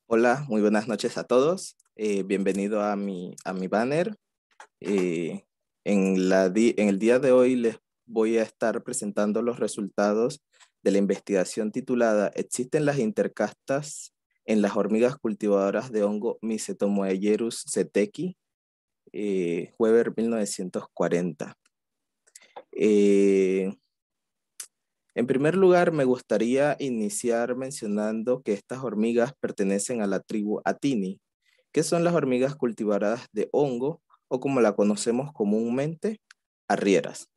Hola, muy buenas noches a todos. Bienvenido a mi banner. Eh, en el día de hoy les voy a estar presentando los resultados de la investigación titulada ¿Existen las intercastas en las hormigas cultivadoras de hongo Mycetomoejerus zeteckii? Weber 1940. Eh, En primer lugar, me gustaría iniciar mencionando que estas hormigas pertenecen a la tribu Atini, que son las hormigas cultivadoras de hongo, o como la conocemos comúnmente, arrieras.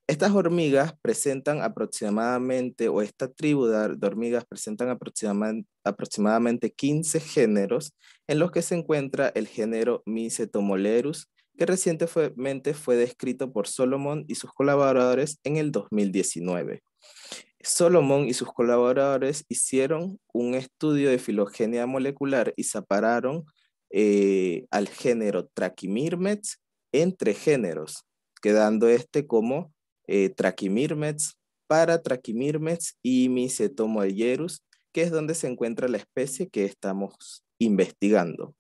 Estas hormigas presentan aproximadamente, o esta tribu de hormigas presentan aproximadamente 15 géneros, en los que se encuentra el género Mycetomolerus, que recientemente fue descrito por Solomon y sus colaboradores en el 2019. Solomon y sus colaboradores hicieron un estudio de filogenia molecular y separaron al género Trachymyrmex entre géneros, quedando este como Trachymyrmex, Paratrachymyrmex y Mycetomoejerus, que es donde se encuentra la especie que estamos investigando.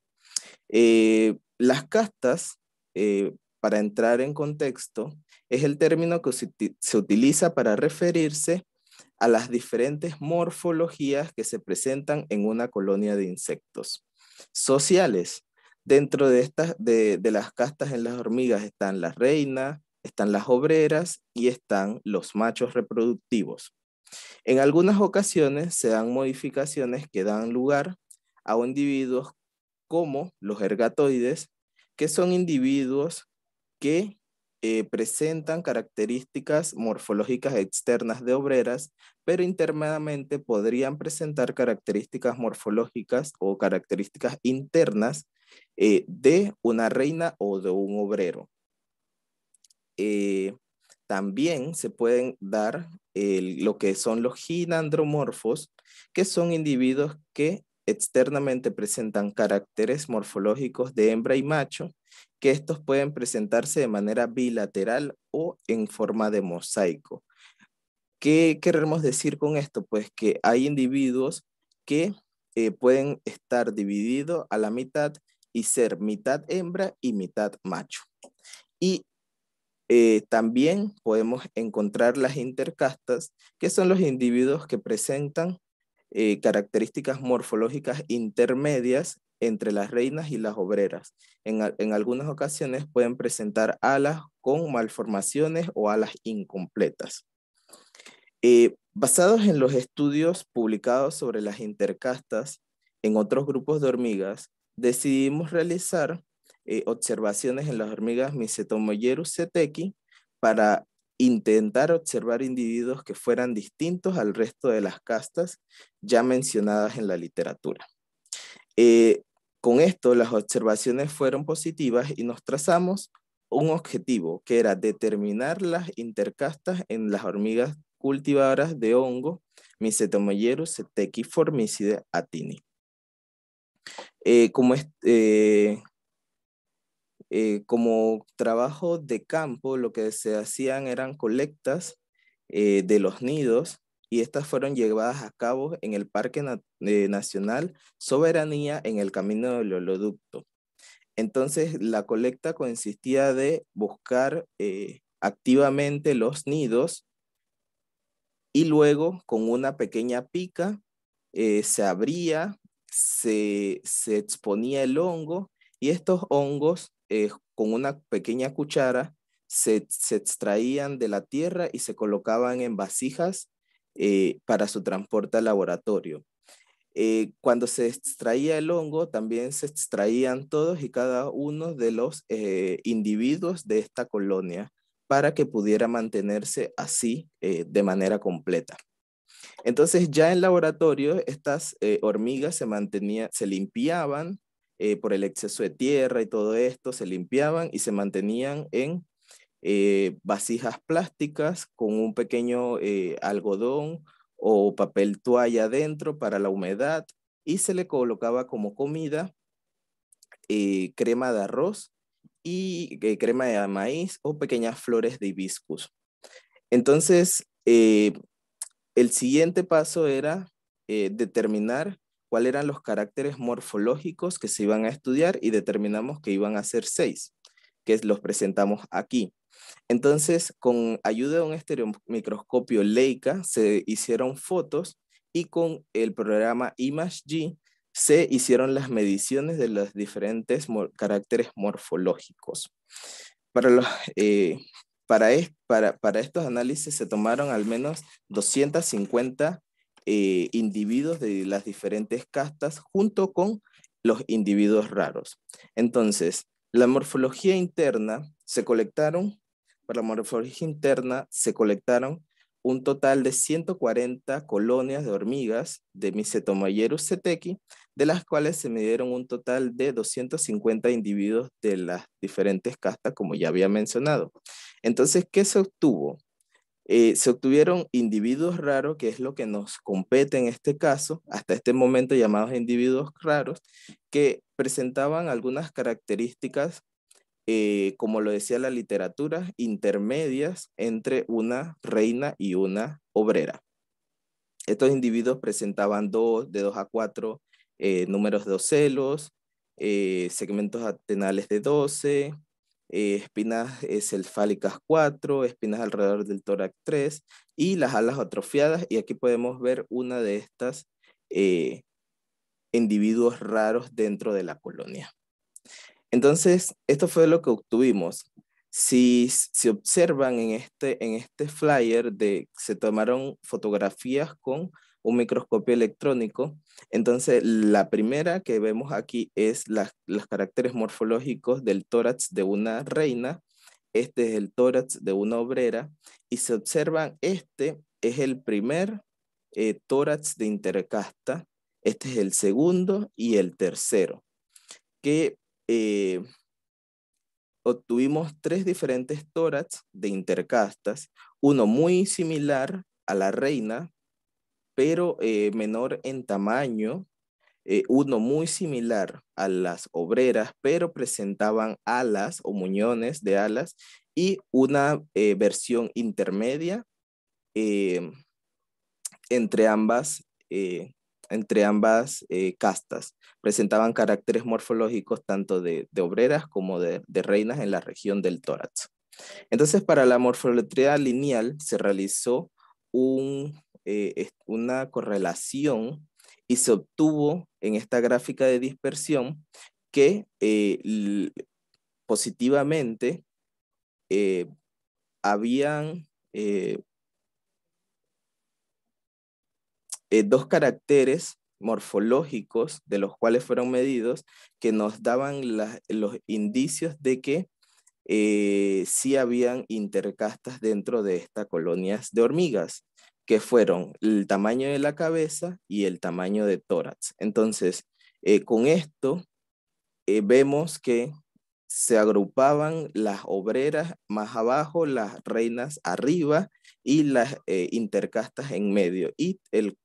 Las castas, para entrar en contexto, es el término que se utiliza para referirse a las diferentes morfologías que se presentan en una colonia de insectos sociales. Dentro de las castas en las hormigas están las reinas, están las obreras y están los machos reproductivos. En algunas ocasiones se dan modificaciones que dan lugar a individuos como los ergatoides, que son individuos que presentan características morfológicas externas de obreras, pero internamente podrían presentar características morfológicas o características internas de una reina o de un obrero. Eh, También se pueden dar lo que son los ginandromorfos, que son individuos que externamente presentan caracteres morfológicos de hembra y macho, que estos pueden presentarse de manera bilateral o en forma de mosaico. ¿Qué queremos decir con esto? Pues que hay individuos que pueden estar divididos a la mitad y ser mitad hembra y mitad macho. Y también podemos encontrar las intercastas, que son los individuos que presentan características morfológicas intermedias entre las reinas y las obreras. En algunas ocasiones pueden presentar alas con malformaciones o alas incompletas. Basados en los estudios publicados sobre las intercastas en otros grupos de hormigas, decidimos realizar observaciones en las hormigas Mycetomoejerus zeteckii para intentar observar individuos que fueran distintos al resto de las castas ya mencionadas en la literatura. Eh, con esto, las observaciones fueron positivas y nos trazamos un objetivo, que era determinar las intercastas en las hormigas cultivadoras de hongo Mycetomoejerus zeteckii formicide atini. Eh, como, es, eh, Como trabajo de campo, lo que se hacían eran colectas de los nidos, y estas fueron llevadas a cabo en el Parque Nacional Soberanía en el Camino del Oleoducto. Entonces, la colecta consistía de buscar activamente los nidos, y luego con una pequeña pica se abría, se exponía el hongo, y estos hongos con una pequeña cuchara se extraían de la tierra y se colocaban en vasijas para su transporte al laboratorio. Cuando se extraía el hongo, también se extraían todos y cada uno de los individuos de esta colonia para que pudiera mantenerse así de manera completa. Entonces, ya en laboratorio, estas hormigas se limpiaban por el exceso de tierra y todo esto, se limpiaban y se mantenían en vasijas plásticas con un pequeño algodón o papel toalla adentro para la humedad, y se le colocaba como comida crema de arroz y crema de maíz o pequeñas flores de hibiscus. Entonces, el siguiente paso era determinar cuáles eran los caracteres morfológicos que se iban a estudiar y determinamos que iban a ser 6, que los presentamos aquí. Entonces, con ayuda de un estereomicroscopio Leica, se hicieron fotos y con el programa ImageG se hicieron las mediciones de los diferentes caracteres morfológicos. Para, los, para estos análisis se tomaron al menos 250 individuos de las diferentes castas junto con los individuos raros. Entonces, la morfología interna se colectaron, para la morfología interna se colectaron un total de 140 colonias de hormigas de Mycetomayerus zeteckii, de las cuales se midieron un total de 250 individuos de las diferentes castas, como ya había mencionado. Entonces, ¿qué se obtuvo? Se obtuvieron individuos raros, que es lo que nos compete en este caso, hasta este momento llamados individuos raros, que presentaban algunas características, como lo decía la literatura, intermedias entre una reina y una obrera. Estos individuos presentaban de 2 a 4 números de ocelos, segmentos atenales de 12, espinas cefálicas 4, espinas alrededor del tórax 3 y las alas atrofiadas. Y aquí podemos ver una de estas individuos raros dentro de la colonia. Entonces, esto fue lo que obtuvimos. Si se observan en este flyer, se tomaron fotografías con un microscopio electrónico. Entonces, la primera que vemos aquí es los caracteres morfológicos del tórax de una reina. Este es el tórax de una obrera. Y se observan, este es el primer tórax de intercasta. Este es el segundo y el tercero, que obtuvimos 3 diferentes tórax de intercastas, uno muy similar a la reina, pero menor en tamaño, uno muy similar a las obreras, pero presentaban alas o muñones de alas, y una versión intermedia eh, entre ambas castas. Presentaban caracteres morfológicos tanto de obreras como de reinas en la región del tórax. Entonces, para la morfología lineal se realizó una correlación y se obtuvo en esta gráfica de dispersión que positivamente habían 2 caracteres morfológicos de los cuales fueron medidos que nos daban los indicios de que sí habían intercastas dentro de estas colonias de hormigas, que fueron el tamaño de la cabeza y el tamaño de tórax. Entonces, con esto vemos que se agrupaban las obreras más abajo, las reinas arriba y las intercastas en medio, y el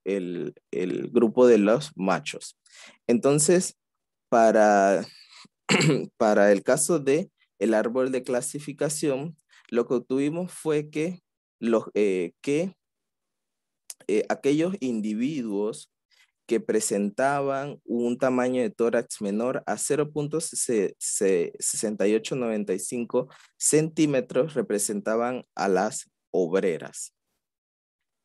grupo de los machos. Entonces, para, para el caso de el árbol de clasificación, lo que obtuvimos fue que, aquellos individuos que presentaban un tamaño de tórax menor a 0.6895 centímetros representaban a las obreras.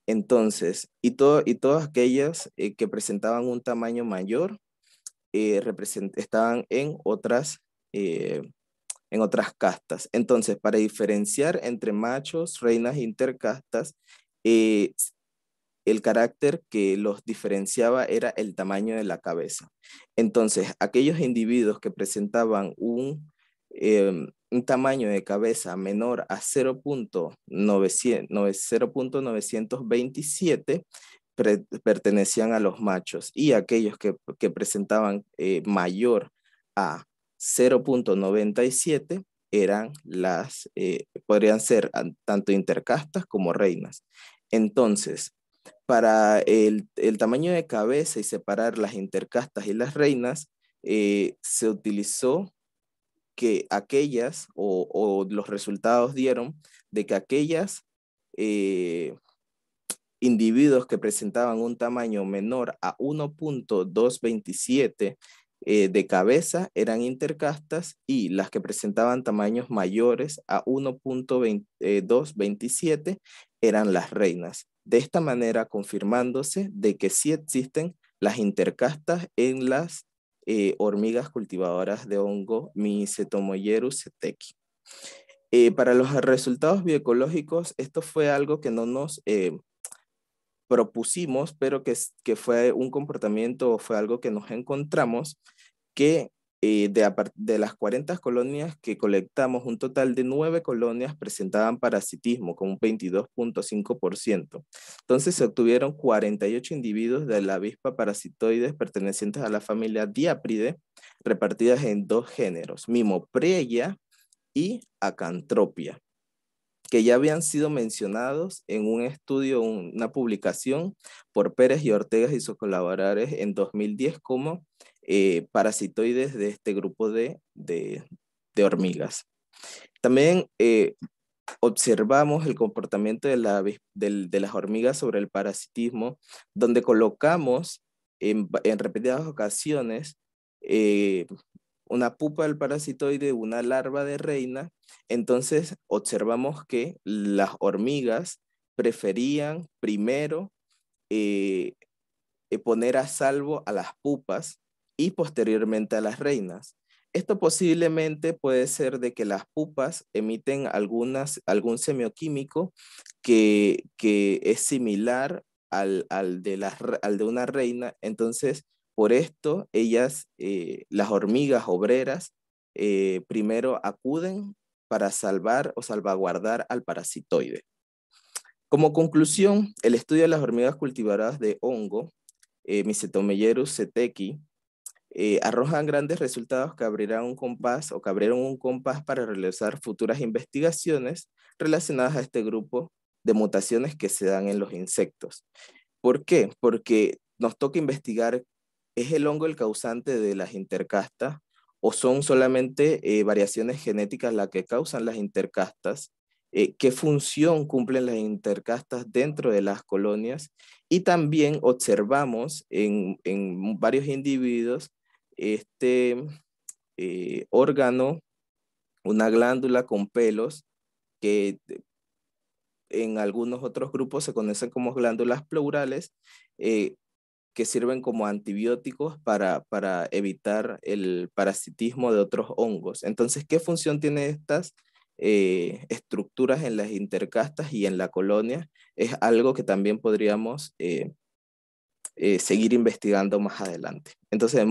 Entonces, y todas aquellas que presentaban un tamaño mayor estaban en otras castas. Entonces, para diferenciar entre machos, reinas e intercastas, el carácter que los diferenciaba era el tamaño de la cabeza. Entonces, aquellos individuos que presentaban un tamaño de cabeza menor a 0.927 pertenecían a los machos, y aquellos que presentaban mayor a 0.97 podrían ser tanto intercastas como reinas. Entonces, para el tamaño de cabeza y separar las intercastas y las reinas, se utilizó que aquellas, o los resultados dieron de que aquellas individuos que presentaban un tamaño menor a 1.227 de cabeza eran intercastas y las que presentaban tamaños mayores a 1.227 eran las reinas. De esta manera confirmándose de que sí existen las intercastas en las hormigas cultivadoras de hongo Mycetomojerus seteki. Para los resultados bioecológicos, esto fue algo que no nos propusimos, pero que fue un comportamiento, fue algo que nos encontramos, que de las 40 colonias que colectamos, un total de 9 colonias presentaban parasitismo con un 22.5%. Entonces se obtuvieron 48 individuos de la avispa parasitoides pertenecientes a la familia Diapride, repartidas en 2 géneros, Mimopreia y Acantropia, que ya habían sido mencionados en un estudio, una publicación por Pérez y Ortega y sus colaboradores en 2010 como parasitoides de este grupo de hormigas. También observamos el comportamiento de las hormigas sobre el parasitismo, donde colocamos en repetidas ocasiones una pupa del parasitoide, una larva de reina. Entonces observamos que las hormigas preferían primero poner a salvo a las pupas y posteriormente a las reinas. Esto posiblemente puede ser de que las pupas emiten algún semioquímico que es similar al de una reina. Entonces, por esto, las hormigas obreras, primero acuden para salvar o salvaguardar al parasitoide. Como conclusión, el estudio de las hormigas cultivadoras de hongo, Mycetomojerus seteki, arrojan grandes resultados que abrirán un compás o que abrieron un compás para realizar futuras investigaciones relacionadas a este grupo de mutaciones que se dan en los insectos. ¿Por qué? Porque nos toca investigar, ¿es el hongo el causante de las intercastas o son solamente variaciones genéticas las que causan las intercastas? ¿Qué función cumplen las intercastas dentro de las colonias? Y también observamos en varios individuos este órgano, una glándula con pelos que en algunos otros grupos se conocen como glándulas pleurales, que sirven como antibióticos para evitar el parasitismo de otros hongos. Entonces, ¿qué función tienen estas estructuras en las intercastas y en la colonia? Es algo que también podríamos seguir investigando más adelante. Entonces,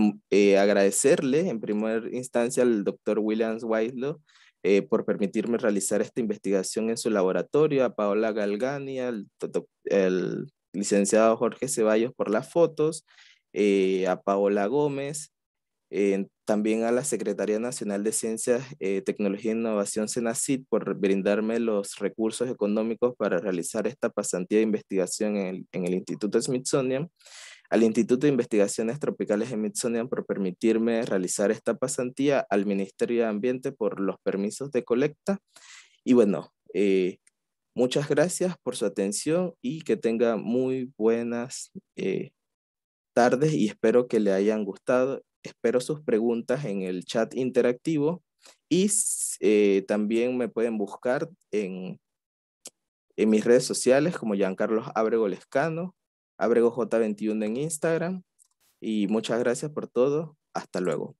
agradecerle en primera instancia al doctor Williams Wiselow por permitirme realizar esta investigación en su laboratorio, a Paola Galgani, al licenciado Jorge Ceballos por las fotos, a Paola Gómez, también a la Secretaría Nacional de Ciencias, Tecnología e Innovación, CENACYT, por brindarme los recursos económicos para realizar esta pasantía de investigación en el Instituto Smithsonian, al Instituto de Investigaciones Tropicales Smithsonian por permitirme realizar esta pasantía, al Ministerio de Ambiente por los permisos de colecta. Y bueno, muchas gracias por su atención y que tenga muy buenas tardes y espero que le hayan gustado. Espero sus preguntas en el chat interactivo y también me pueden buscar en mis redes sociales como Giancarlos Ábrego Lescano, Ábrego J21 en Instagram, y muchas gracias por todo. Hasta luego.